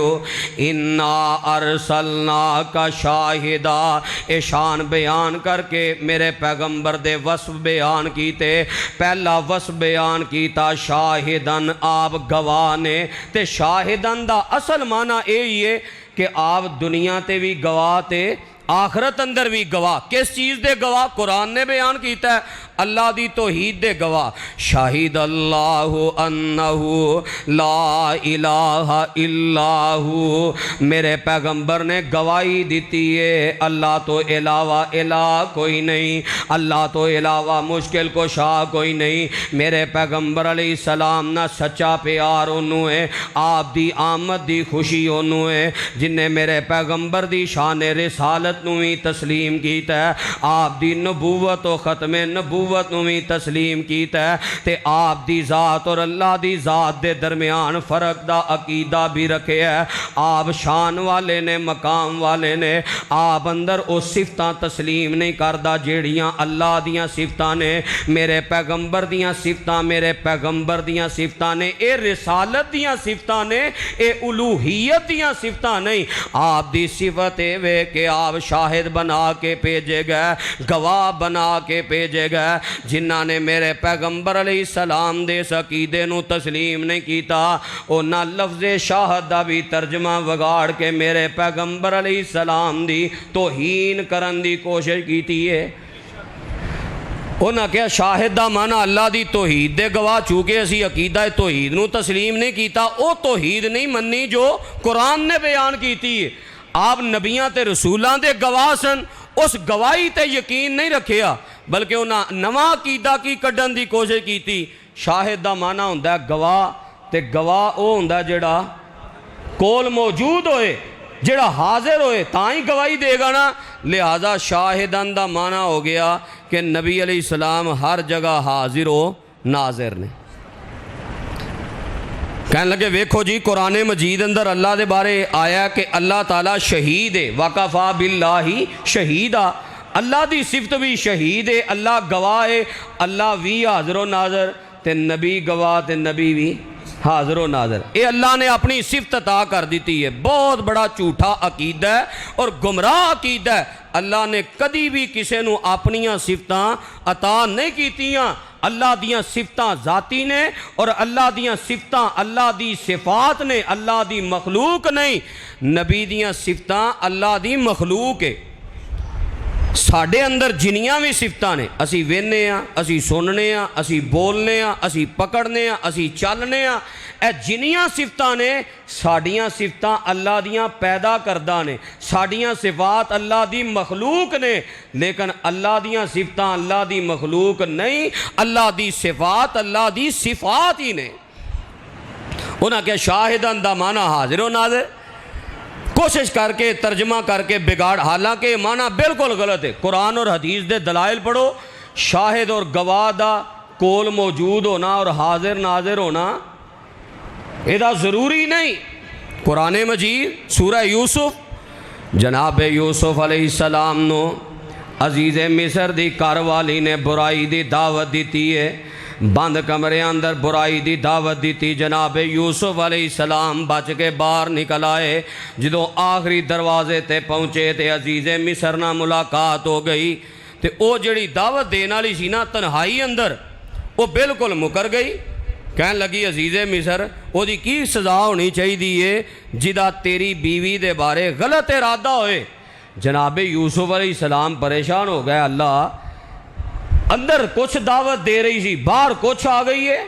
انا ارسلناک شاہدا، اے شان بیان کر کے میرے پیغمبر دے وصف بیان کیتے۔ پہلا وصف بیان کیتا شاہدن، آپ گواہ نے، تے شاہدن دا اصل معنی یہی ہے کہ آپ دنیا تے بھی گواہ تے آخرت اندر بھی گواہ۔ کس چیز دے گواہ؟ قرآن نے بیان کیتا ہے اللہ دی توحید دے گواہ۔ شاہد اللہ انہو لا الہ الا ہو، میرے پیغمبر نے گواہی دیتی ہے اللہ تو علاوہ الہ کوئی نہیں، اللہ تو علاوہ مشکل کشا کوئی نہیں۔ میرے پیغمبر علیہ السلام نہ سچا پیار انہوں ہے، آپ دی آمد دی خوشی انہوں ہے، جن نے میرے پیغمبر دی شان رسالت نو بھی تسلیم کیتا ہے، آپ دی نبوت و ختم نبوت نو بھی تسلیم کیتا ہے، تے آپ دی ذات اور اللہ دی ذات دے درمیان فرق دا عقیدہ بھی رکھے ہے۔ آپ شان والے نے، مقام والے نے، آپ اندر او صفتاں تسلیم نہیں کردہ جیڑیاں اللہ دیاں صفتاں نے، میرے پیغمبر دیاں صفتاں، میرے پیغمبر دیاں صفتاں نے، اے رسالت دیاں صفتاں نے، اے الوہیت دیاں صفتاں نہیں۔ آپ دی صفت اے کہ آپ شاہد بنا کے بھیجے گئے، گواہ بنا کے بھیجے گئے، جنہاں نے میرے پیغمبر علیہ السلام دے عقیدے نو تسلیم نہیں کیتا، انہاں لفظ شاہد دا بھی ترجمہ وگاڑ کے میرے پیغمبر علیہ السلام دی توہین کرن دی کوشش کیتی ہے۔ انہاں کیا شاہد دا معنی اللہ دی توحید دے گواہ، چونکہ اسی عقیدہ توحید نو تسلیم نہیں کیتا، او توحید نہیں مننی جو قرآن نے بیان کیتی ہے۔ آپ نبیاں تے رسولاں دے گواہ سن، اس گواہی تے یقین نہیں رکھیا، بلکہ انہاں نواں عقیدہ کی کڈن دی کوشش کیتی۔ شاہد دا معنی ہوندا ہے گواہ، تے گواہ او ہوندا جڑا کول موجود ہوئے، جڑا حاضر ہوئے تاں ہی گواہی دے گا نا۔ لہذا شاہدن دا معنی ہو گیا کہ نبی علیہ السلام ہر جگہ حاضر و ناظر نے۔ کہنے لگے ویکھو جی قرآن مجید اندر اللہ دے بارے آیا کہ اللہ تعالیٰ شہید ہے، وَقَفَا بِاللَّهِ شہیدہ، اللہ دی صفت بھی شہید ہے، اللہ گواہ ہے، اللہ بھی حاضر و ناظر، تے نبی گواہ تے نبی بھی حاضر و ناظر۔ اے اللہ نے اپنی صفت عطا کر دیتی ہے۔ بہت بڑا جھوٹا عقیدہ ہے اور گمراہ عقیدہ ہے۔ اللہ نے کدی بھی کسے نو اپنیاں صفتاں عطا نہیں کیتیاں۔ اللہ دیاں صفتاں ذاتی نے، اور اللہ دیاں صفتاں اللہ دی صفات نے، اللہ دی مخلوق نہیں۔ نبی دیاں صفتاں اللہ دی مخلوق ہے۔ ساڑھے اندر جنیاں بھی صفتاں نے، اسی وینے ہاں، اسی سننے ہاں، اسی بولنے ہاں، اسی پکڑنے ہاں، اسی چلنے ہاں، اے جنیاں صفتاں نے، ساڑھیاں صفتاں اللہ دیاں پیدا کردہ نے، ساڑھیاں صفات اللہ دی مخلوق نے، لیکن اللہ دیاں صفتاں اللہ دی مخلوق نہیں، اللہ دی صفات اللہ دی صفات ہی نے۔ انہاں کہ شاہدن دا معنی حاضر و ناظر، کوشش کر کے ترجمہ کر کے بگاڑ، حالانکہ یہ معنی بالکل غلط ہے۔ قرآن اور حدیث دے دلائل پڑھو، شاہد اور گواہ دا کول موجود ہونا اور حاضر ناظر ہونا یہ ضروری نہیں۔ قرآن مجید سورہ یوسف، جناب یوسف علیہ السلام نو عزیز مصر دی گھر والی نے برائی دی دعوت دیتی ہے، بند کمرے اندر برائی دی دعوت دیتی، جناب یوسف علیہ السلام بچ کے باہر نکل آئے۔ جدو آخری دروازے تے پہنچے تے عزیز مصر نہ ملاقات ہو گئی، تے او جڑی دعوت دینا لی سی نا تنہائی اندر، وہ بالکل مکر گئی۔ کہنے لگی عزیز مصر او دی کی سزا ہونی چاہیے دیئے جدا تیری بیوی دے بارے غلط ارادہ ہوئے۔ جناب یوسف علیہ السلام پریشان ہو گئے، اللہ اندر کچھ دعوت دے رہی سی، باہر کچھ آ گئی ہے۔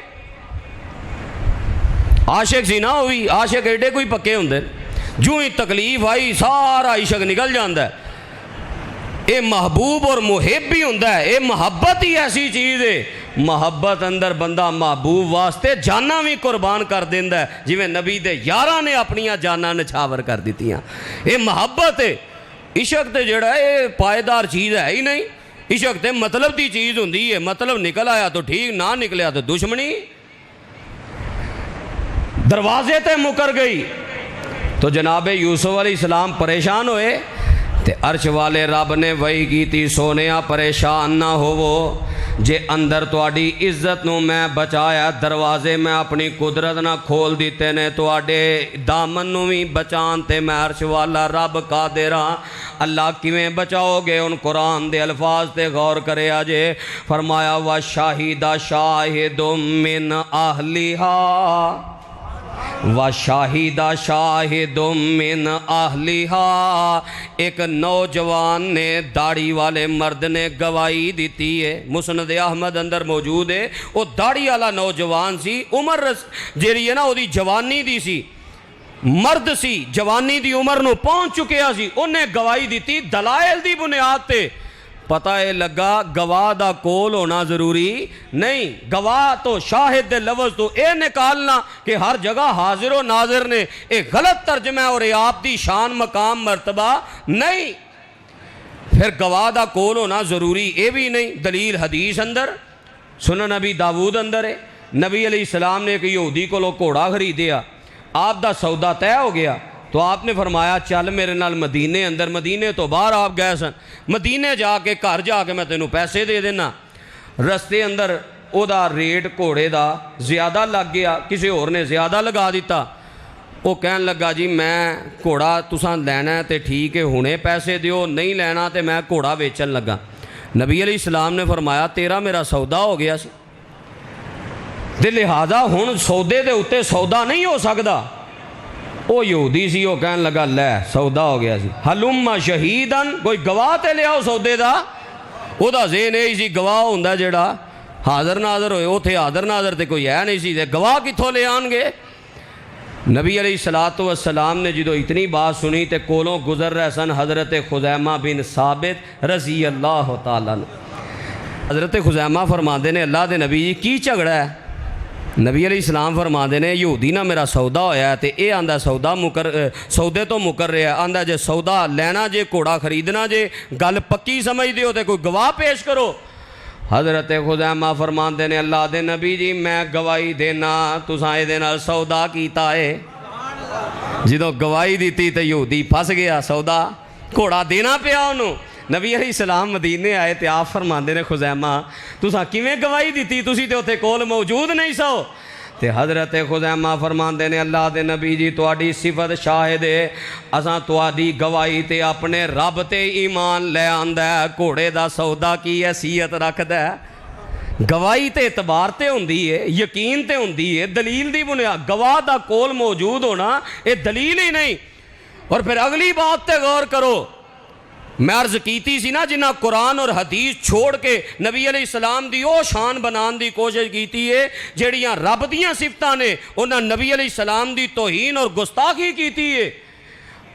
عاشق سی نہ ہوئی، عاشق ایڈے کوئی پکے ہوندے، جو ہی تکلیف آئی سارا عشق نکل جاندہ ہے۔ اے محبوب اور محب بھی ہوندہ ہے، اے محبت ہی ایسی چیز ہے، محبت اندر بندہ محبوب واسطے جانا بھی قربان کر دیندہ ہے، جی میں نبی دے یاراں نے اپنیاں جانا نچھاور کر دیتیاں۔ اے محبت ہے، عشق تے جڑا ہے پائیدار چیز ہے ہی نہیں۔ عشق تے مطلب دی چیز ہوندی ہے، مطلب نکل آیا تو ٹھیک، نہ نکلیا تو دشمنی۔ دروازے تے مکر گئی تو جناب یوسف علیہ السلام پریشان ہوئے تے عرش والے رب نے وحی کی تھی سونیا پریشان نہ ہوو جے اندر تواڈی عزت نو میں بچایا دروازے میں اپنی قدرت نہ کھول دیتے نے تواڈے دامن نو بھی بچان تے میں عرش والا رب قادر ہاں اللہ کیویں بچاؤ گے ان قرآن دے الفاظ تے غور کرے آجے فرمایا وَشَاهِدَ شَاهِدٌ مِّنْ أَهْلِهَا وَشَاهِدَ شَاهِدٌ مِّنْ أَهْلِهَا ایک نوجوان نے داڑھی والے مرد نے گواہی دیتی ہے مسند احمد اندر موجود ہے وہ داڑھی والا نوجوان سی عمر جیڑی ہے نا وہ دی جوانی دی سی مرد سی جوانی دی عمر نو پہنچ چکیا سی انہیں گواہی دیتی دلائل دی بنیاد تے پتہ ہے لگا گواہ دا کول ہونا ضروری نہیں گواہ تو شاہد دے لفظ تو اے نکالنا کہ ہر جگہ حاضر و ناظر نے ایک غلط ترجمہ اور آپ دی شان مقام مرتبہ نہیں پھر گواہ دا کول ہونا ضروری اے بھی نہیں دلیل حدیث اندر سنن نبی داود اندر ہے نبی علیہ السلام نے ایک یہودی کو لوگ گھوڑا خریدیا آپ دا سودا طے ہو گیا تو آپ نے فرمایا چل میرے نال مدینے اندر مدینے تو باہر آپ گئے سن مدینے جا کے گھر جا کے میں تینوں پیسے دے دینا رستے اندر او دا ریٹ گھوڑے دا زیادہ لگ گیا کسی اور نے زیادہ لگا دیتا وہ کہن لگا جی میں گھوڑا تساں لینا ہے تے ٹھیک ہے ہونے پیسے دیو نہیں لینا تے میں گھوڑا ویچن لگا نبی علیہ السلام نے فرمایا تیرا میرا سودا ہو گیا سی تے لہذا ہن سودے دے اتے سودا نہیں ہو سکدا وہ یہودی سی وہ کہن لگا لے سودا ہو گیا سی حلم شہیدن کوئی گواہ تے لے آؤ سودے دا وہ دا ذہن ہے سی گواہ ہوندا جڑا حاضر ناظر ہوئے وہ تھے حاضر ناظر تے کوئی ہے نہیں سی تے گواہ کتھوں لے آن گے نبی علیہ السلام نے جدو اتنی بات سنی تے کولوں گزر رہے سن حضرت خزیمہ بن ثابت رضی اللہ تعالیٰ حضرت خزیمہ فرماندے نے اللہ دے نبی جی کی جھگڑا ہے نبی علیہ السلام فرماندے نے یہودی نا میرا سودا ہویا ہے تے اے آندا سودے تو مکر رہا ہے آندا جے سودا لینا جے گھوڑا خریدنا جے گل پکی سمجھ دیو تے کوئی گواہ پیش کرو حضرت خزیمہ فرماندے نے اللہ دے نبی جی میں گواہی دینا تساں اے دے نال سودا کیتا ہے جدوں گواہی دیتی تے یہودی پھس گیا سودا گھوڑا دینا پیا انہوں نبی علیہ السلام مدینے آئے تے آپ فرماندے نے خزیمہ تساں کیویں گواہی دیتی تسی تے اوتھے کول موجود نہیں سو تے حضرت خزیمہ فرماندے نے اللہ دے نبی جی تواڈی صفت شاہد ہے اساں تواڈی گواہی تے اپنے رب تے ایمان لے آندا ہے گھوڑے دا سودا کی حیثیت رکھدا ہے گواہی تے اعتبار تے ہوندی ہے یقین تے ہوندی ہے دلیل دی بنیاد گواہ دا کول موجود ہونا اے دلیل ہی نہیں اور پھر اگلی بات تے غور کرو میں عرض کیتی سی نا جنہاں قرآن اور حدیث چھوڑ کے نبی علیہ السلام دی او شان بنان دی کوشش کیتی ہے جیڑیاں رب دیاں صفتاں نے انہاں نبی علیہ السلام دی توہین اور گستاخی کیتی ہے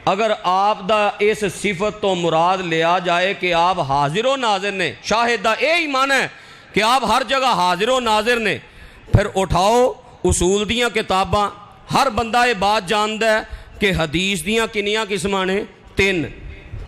اگر آپ دا اس صفت تو مراد لیا جائے کہ آپ حاضر و ناظر نے شاہد دا اے ایمان ہے کہ آپ ہر جگہ حاضر و ناظر نے پھر اٹھاؤ اصول دیاں کتاباں ہر بندہ یہ بات جاندا ہے کہ حدیث دیاں کنیاں قسماں نے 3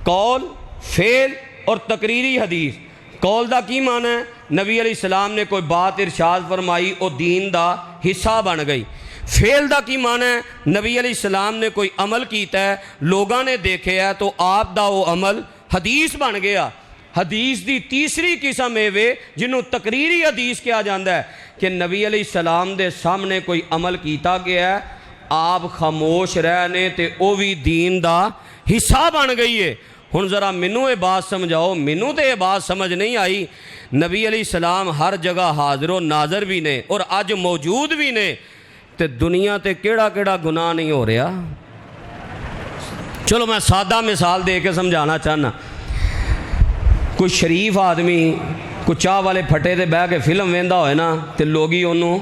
قول فعل اور تقریری حدیث قول دا کی معنی ہے نبی علیہ السلام نے کوئی بات ارشاد فرمائی او دین دا حصہ بن گئی فعل دا کی معنی ہے نبی علیہ السلام نے کوئی عمل کیتا ہے لوگاں نے دیکھے ہے تو آپ دا وہ عمل حدیث بن گیا حدیث دی تیسری قسم ہے جنہوں تقریری حدیث کیا جاندہ ہے کہ نبی علیہ السلام دے سامنے کوئی عمل کیتا گیا ہے آپ خاموش رہنے تے او بھی دین دا حصہ بن گئی ہے ہن ذرا منوں یہ بات سمجھاؤ منوں تے یہ بات سمجھ نہیں آئی نبی علیہ السلام ہر جگہ حاضر و ناظر بھی نے اور اج موجود بھی نے تے دنیا تے کیڑا کیڑا گناہ نہیں ہو رہا چلو میں سادہ مثال دے کے سمجھانا چاہنا کوئی شریف آدمی کوئی چاہ والے پھٹے تے بہ کے فلم ویندا ہوئے نا تے لوگی انہوں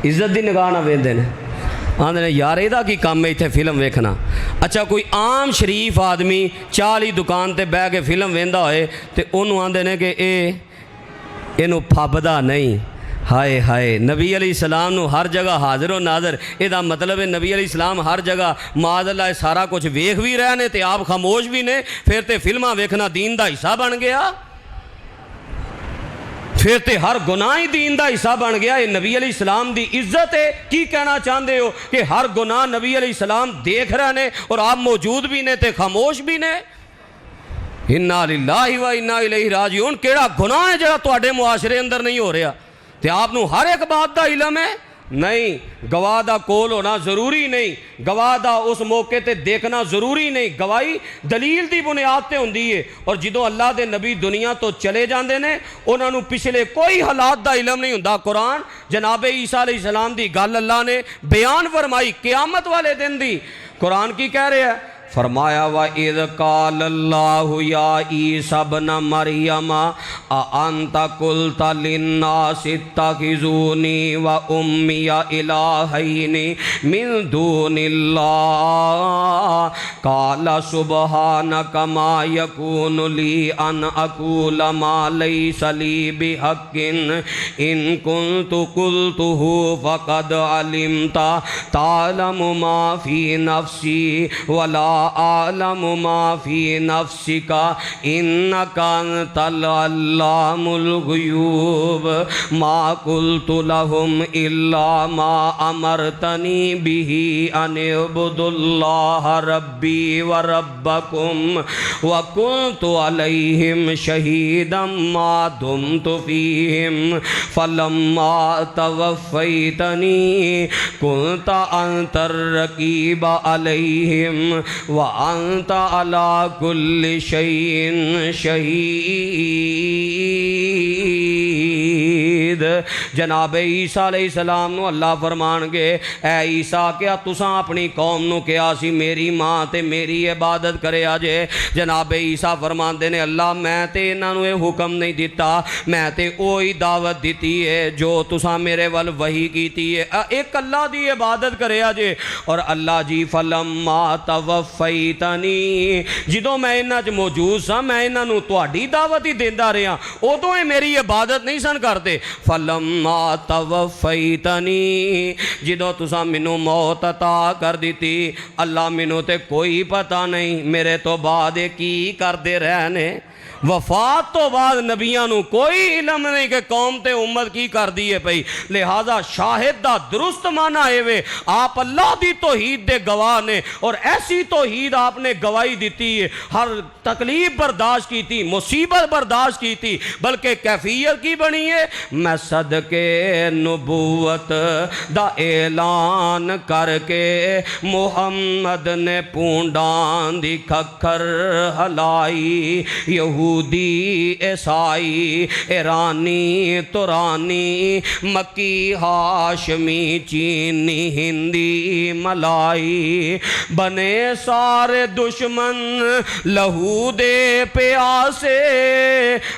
عزت دی نگاہ نہ ویندے نے آندے نے یار ایدہ کی کام میں اتھے فلم ویکھنا اچھا کوئی عام شریف آدمی چالی دکان تے بہ کے فلم ویندا ہوئے تے انہوں آندے نے کہ انہوں پھابدہ نہیں ہائے ہائے نبی علیہ السلام نو ہر جگہ حاضر و ناظر یہ مطلب ہے نبی علیہ السلام ہر جگہ معاذ اللہ سارا کچھ ویکھ بھی رہے نے تے آپ خاموش بھی نے پھر تے فلماں ویکھنا دین دا حصہ بن گیا پھر تے ہر گناہ ہی دین دا حصہ بن گیا. یہ نبی علیہ السلام دی عزت ہے. کی کہنا چاہتے ہو کہ ہر گناہ نبی علیہ السلام دیکھ رہے نے اور آپ موجود بھی نے تے خاموش بھی نے؟ انا للہ و انا الیہ راجعون. کیڑا گناہ ہے جڑا تواڈے معاشرے اندر نہیں ہو رہا تے آپ نو ہر ایک بات دا علم ہے؟ نہیں. گواہ دا کول ہونا ضروری نہیں, گواہ دا اس موقع تے دیکھنا ضروری نہیں. گواہی دلیل دی بنیاد تے ہوندی ہے. اور جدوں اللہ دے نبی دنیا تو چلے جاندے نے انہاں نو پچھلے کوئی حالات دا علم نہیں ہوندا. قرآن جناب عیسیٰ علیہ السلام دی گل اللہ نے بیان فرمائی قیامت والے دن دی. قرآن کی کہہ رہے ہیں؟ فرمایا وَإِذْ قَالَ اللَّهُ يَا عِيسَى ابْنَ مَرْيَمَ أَأَنْتَ قُلْتَ لِلنَّاسِ اتَّخِذُونِي وَأُمِّيَ إِلَٰهَيْنِ مِن دُونِ اللَّهِ قَالَ سُبْحَانَكَ مَا يَكُونُ لِي أَنْ أَقُولَ مَا لَيْسَ لِي بِحَقٍّ إِن كُنتُ قُلْتُهُ فَقَدْ عَلِمْتَ تَعْلَمُ مَا فِي نَفْسِي وَلَا أعلم ما في نفسك إنك أنت العلام الغيوب ما قلت لهم إلا ما أمرتني به أن اعبدوا الله ربي وربكم وكنت عليهم شهيدا ما دمت فيهم فلما توفيتني كنت أنت الرقيب عليهم وَأَنْتَ عَلَىٰ كُلِّ شَيْءٍ شَهِيدٌ. جناب عیسیٰ علیہ السلام نو اللہ فرمان گے اے عیسیٰ کیا تساں اپنی قوم نو کیا سی میری ماں تے میری عبادت کرے آجے؟ جناب عیسیٰ فرمان دے نے اللہ میں تے انہاں نو حکم نہیں دیتا, میں تے اوہی دعوت دیتی ہے جو تساں میرے ول وحی کیتی ہے, ایک اللہ دی عبادت کرے آجے. اور اللہ جی فلما توفیتنی جدوں میں انہاں چ موجود سا میں انہاں نو تہاڈی دعوت ہی دیندا رہا, ادوں ہی میری عبادت نہیں سن کرتے. فلما توفیتنی جدوں تساں مینوں موت عطا کر دیتی اللہ مینوں تے کوئی پتہ نہیں میرے تو بعد کی کردے رہنے. وفات تو بعد نبیاں نو کوئی علم نہیں کہ قوم تے امت کی کر دیئے پئی. لہذا شاہد دا درست مانا ہے وے آپ اللہ دی توحید دے گواہ نے, اور ایسی توحید آپ نے گواہی دیتی ہے, ہر تکلیف برداشت کی تھی, مصیبت برداشت کی تھی, بلکہ کیفیت کی بنی ہے میں صدقے نبوت دا اعلان کر کے محمد نے پونڈان دی کھکھر ہلائی. یہودی عیسائی ایرانی تورانی مکی ہاشمی چینی ہندی ملائی بنے سارے دشمن لہو دے پیاسے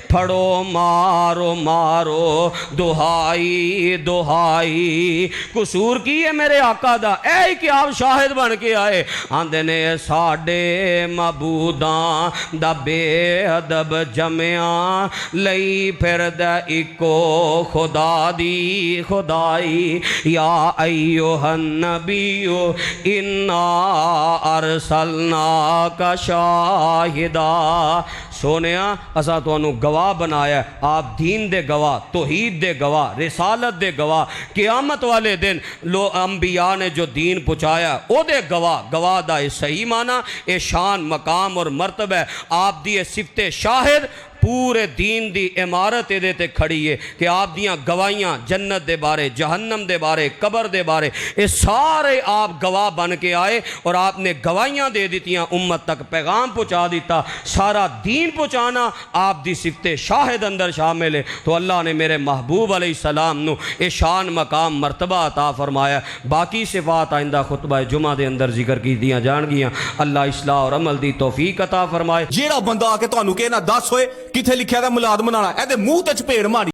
پھڑو مارو مارو دہائی دہائی. قصور کی ہے میرے آقا دا اے کہ آپ شاہد بن کے آئے آندے نے ساڈے معبوداں دا بے ادب جمعاں لئی پھر دا اکو خدا دی خدائی. یا ایوہ النبیو انا ارسلناک شاہدا. سونیا اسا تو انہوں گواہ بنایا ہے, آپ دین دے گواہ, توحید دے گواہ, رسالت دے گواہ, قیامت والے دن لو انبیاء نے جو دین پہنچایا او دے گواہ. گواہ دا صحیح معنی اے شان مقام اور مرتبہ ہے. آپ دی صفت شاہد پورے دین دی عمارت دے تے کھڑی ہے کہ آپ دیاں گواہیاں جنت دے بارے, جہنم دے بارے, قبر دے بارے, یہ سارے آپ گواہ بن کے آئے اور آپ نے گواہیاں دے دیتیاں, امت تک پیغام پہنچا دیتا. سارا دین پہنچانا آپ دی صفت شاہد اندر شامل ہے. تو اللہ نے میرے محبوب علیہ السلام نو اے شان مقام مرتبہ عطا فرمایا. باقی صفات آئندہ خطبہ جمعہ دے اندر ذکر کی دیاں جان گیاں. اللہ اصلاح اور عمل دی توفیق عطا فرمائے. ਜਿਹੜਾ ਬੰਦਾ ਆ ਕੇ ਤੁਹਾਨੂੰ ਕਹੇ ਨਾ ਦੱਸ ਹੋਏ ਕਿੱਥੇ ਲਿਖਿਆ ਦਾ ਮੁਲਾਦ ਬਣਾਉਣਾ, ਇਹਦੇ ਮੂੰਹ ਤੇ ਚਪੇੜ ਮਾਰੀ.